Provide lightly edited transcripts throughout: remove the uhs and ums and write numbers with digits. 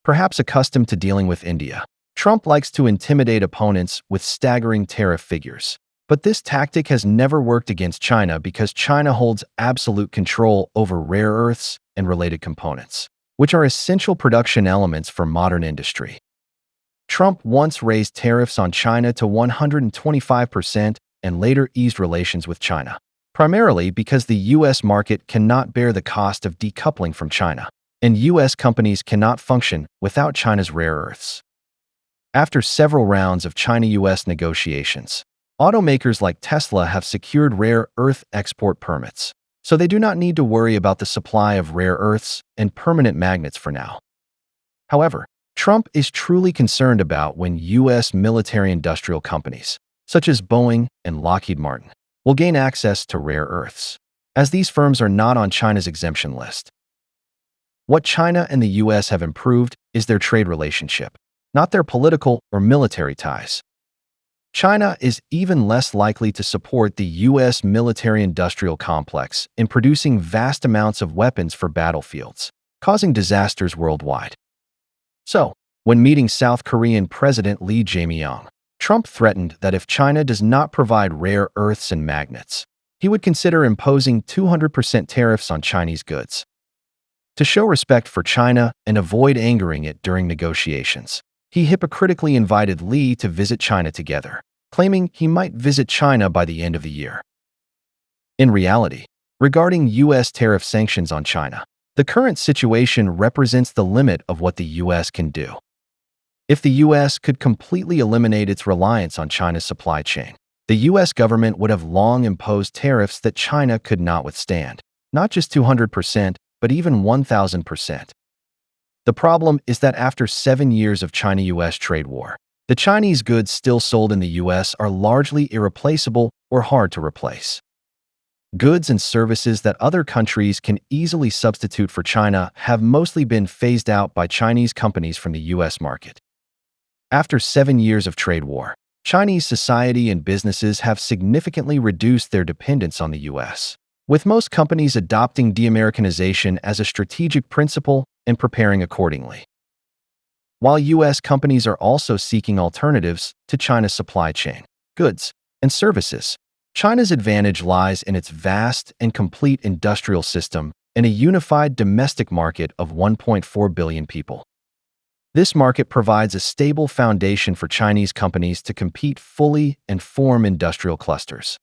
Perhaps accustomed to dealing with India, Trump likes to intimidate opponents with staggering tariff figures. But this tactic has never worked against China because China holds absolute control over rare earths and related components, which are essential production elements for modern industry. Trump once raised tariffs on China to 125% and later eased relations with China, primarily because the U.S. market cannot bear the cost of decoupling from China, and U.S. companies cannot function without China's rare earths. After several rounds of China-U.S. negotiations, automakers like Tesla have secured rare earth export permits, so they do not need to worry about the supply of rare earths and permanent magnets for now. However, Trump is truly concerned about when U.S. military-industrial companies, such as Boeing and Lockheed Martin, will gain access to rare earths, as these firms are not on China's exemption list. What China and the U.S. have improved is their trade relationship, not their political or military ties. China is even less likely to support the U.S. military-industrial complex in producing vast amounts of weapons for battlefields, causing disasters worldwide. So, when meeting South Korean President Lee Jae-myung, Trump threatened that if China does not provide rare earths and magnets, he would consider imposing 200% tariffs on Chinese goods. To show respect for China and avoid angering it during negotiations, he hypocritically invited Lee to visit China together, claiming he might visit China by the end of the year. In reality, regarding U.S. tariff sanctions on China, the current situation represents the limit of what the U.S. can do. If the U.S. could completely eliminate its reliance on China's supply chain, the U.S. government would have long imposed tariffs that China could not withstand, not just 200%, but even 1,000%. The problem is that after 7 years of China-U.S. trade war, the Chinese goods still sold in the U.S. are largely irreplaceable or hard to replace. Goods and services that other countries can easily substitute for China have mostly been phased out by Chinese companies from the U.S. market. After 7 years of trade war, Chinese society and businesses have significantly reduced their dependence on the U.S., with most companies adopting de-Americanization as a strategic principle and preparing accordingly. While U.S. companies are also seeking alternatives to China's supply chain, goods, and services, China's advantage lies in its vast and complete industrial system and a unified domestic market of 1.4 billion people. This market provides a stable foundation for Chinese companies to compete fully and form industrial clusters.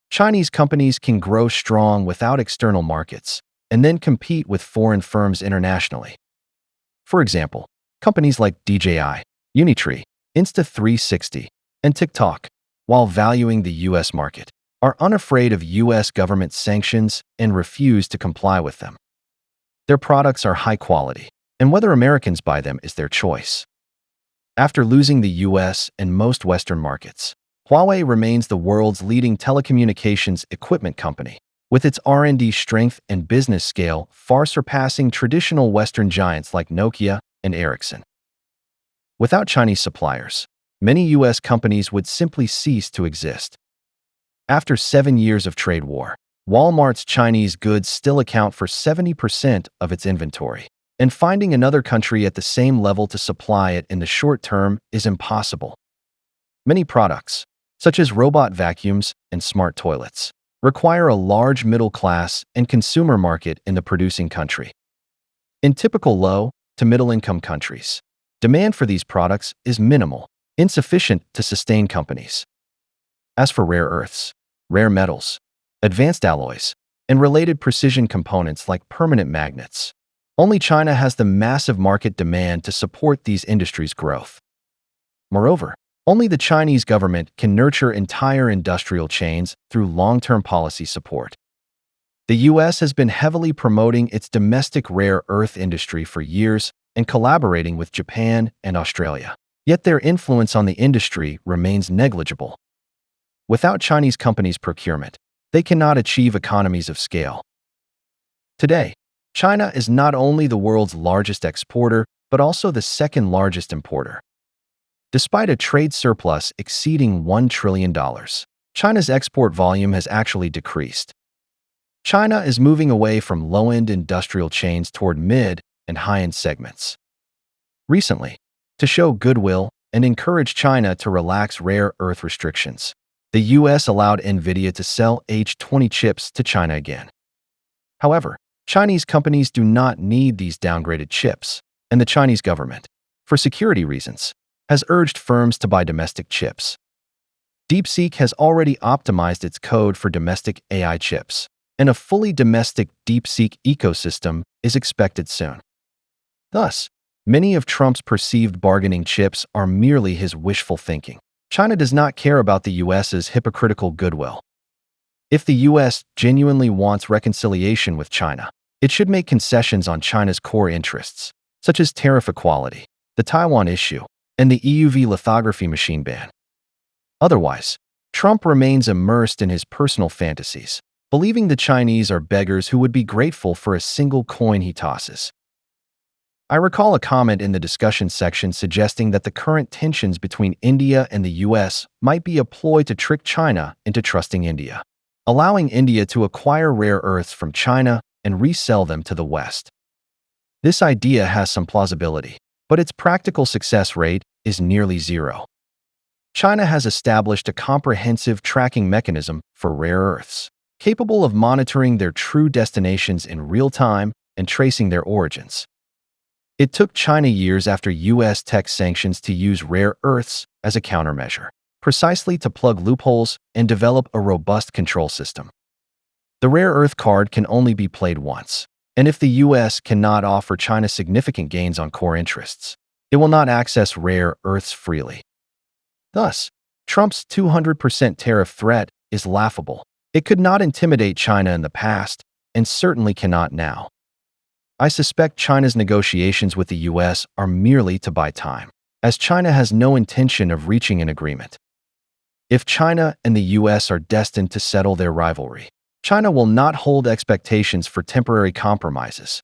Chinese companies can grow strong without external markets and then compete with foreign firms internationally. For example, companies like DJI, Unitree, Insta360, and TikTok, while valuing the U.S. market, are unafraid of U.S. government sanctions and refuse to comply with them. Their products are high quality, and whether Americans buy them is their choice. After losing the U.S. and most Western markets, Huawei remains the world's leading telecommunications equipment company, with its R&D strength and business scale far surpassing traditional Western giants like Nokia and Ericsson. Without Chinese suppliers, many U.S. companies would simply cease to exist. After 7 years of trade war, Walmart's Chinese goods still account for 70% of its inventory, and finding another country at the same level to supply it in the short term is impossible. Many products, such as robot vacuums and smart toilets, require a large middle class and consumer market in the producing country. In typical low to middle-income countries, demand for these products is minimal, insufficient to sustain companies. As for rare earths, rare metals, advanced alloys, and related precision components like permanent magnets, only China has the massive market demand to support these industries' growth. Moreover, only the Chinese government can nurture entire industrial chains through long-term policy support. The U.S. has been heavily promoting its domestic rare earth industry for years and collaborating with Japan and Australia, yet their influence on the industry remains negligible. Without Chinese companies' procurement, they cannot achieve economies of scale. Today, China is not only the world's largest exporter, but also the second largest importer. Despite a trade surplus exceeding $1 trillion, China's export volume has actually decreased. China is moving away from low-end industrial chains toward mid- and high-end segments. Recently, to show goodwill and encourage China to relax rare earth restrictions, the US allowed NVIDIA to sell H20 chips to China again. However, Chinese companies do not need these downgraded chips, and the Chinese government, for security reasons, has urged firms to buy domestic chips. DeepSeek has already optimized its code for domestic AI chips, and a fully domestic DeepSeek ecosystem is expected soon. Thus, many of Trump's perceived bargaining chips are merely his wishful thinking. China does not care about the US's hypocritical goodwill. If the US genuinely wants reconciliation with China, it should make concessions on China's core interests, such as tariff equality, the Taiwan issue, and the EUV lithography machine ban. Otherwise, Trump remains immersed in his personal fantasies, believing the Chinese are beggars who would be grateful for a single coin he tosses. I recall a comment in the discussion section suggesting that the current tensions between India and the US might be a ploy to trick China into trusting India, allowing India to acquire rare earths from China and resell them to the West. This idea has some plausibility, but its practical success rate is nearly zero. China has established a comprehensive tracking mechanism for rare earths, capable of monitoring their true destinations in real time and tracing their origins. It took China years after US tech sanctions to use rare earths as a countermeasure, precisely to plug loopholes and develop a robust control system. The rare earth card can only be played once, and if the US cannot offer China significant gains on core interests, it will not access rare earths freely. Thus, Trump's 200% tariff threat is laughable. It could not intimidate China in the past, and certainly cannot now. I suspect China's negotiations with the US are merely to buy time, as China has no intention of reaching an agreement. If China and the US are destined to settle their rivalry, China will not hold expectations for temporary compromises.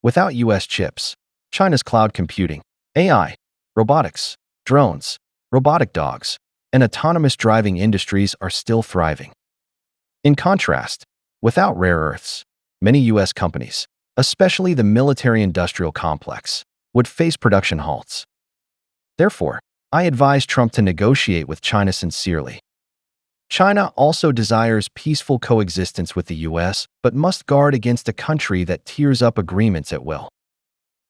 Without US chips, China's cloud computing, AI, robotics, drones, robotic dogs, and autonomous driving industries are still thriving. In contrast, without rare earths, many US companies, especially the military-industrial complex, would face production halts. Therefore, I advise Trump to negotiate with China sincerely. China also desires peaceful coexistence with the US, but must guard against a country that tears up agreements at will.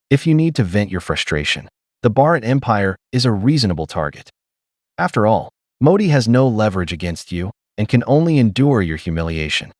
If you need to vent your frustration, the Bharat Empire is a reasonable target. After all, Modi has no leverage against you and can only endure your humiliation.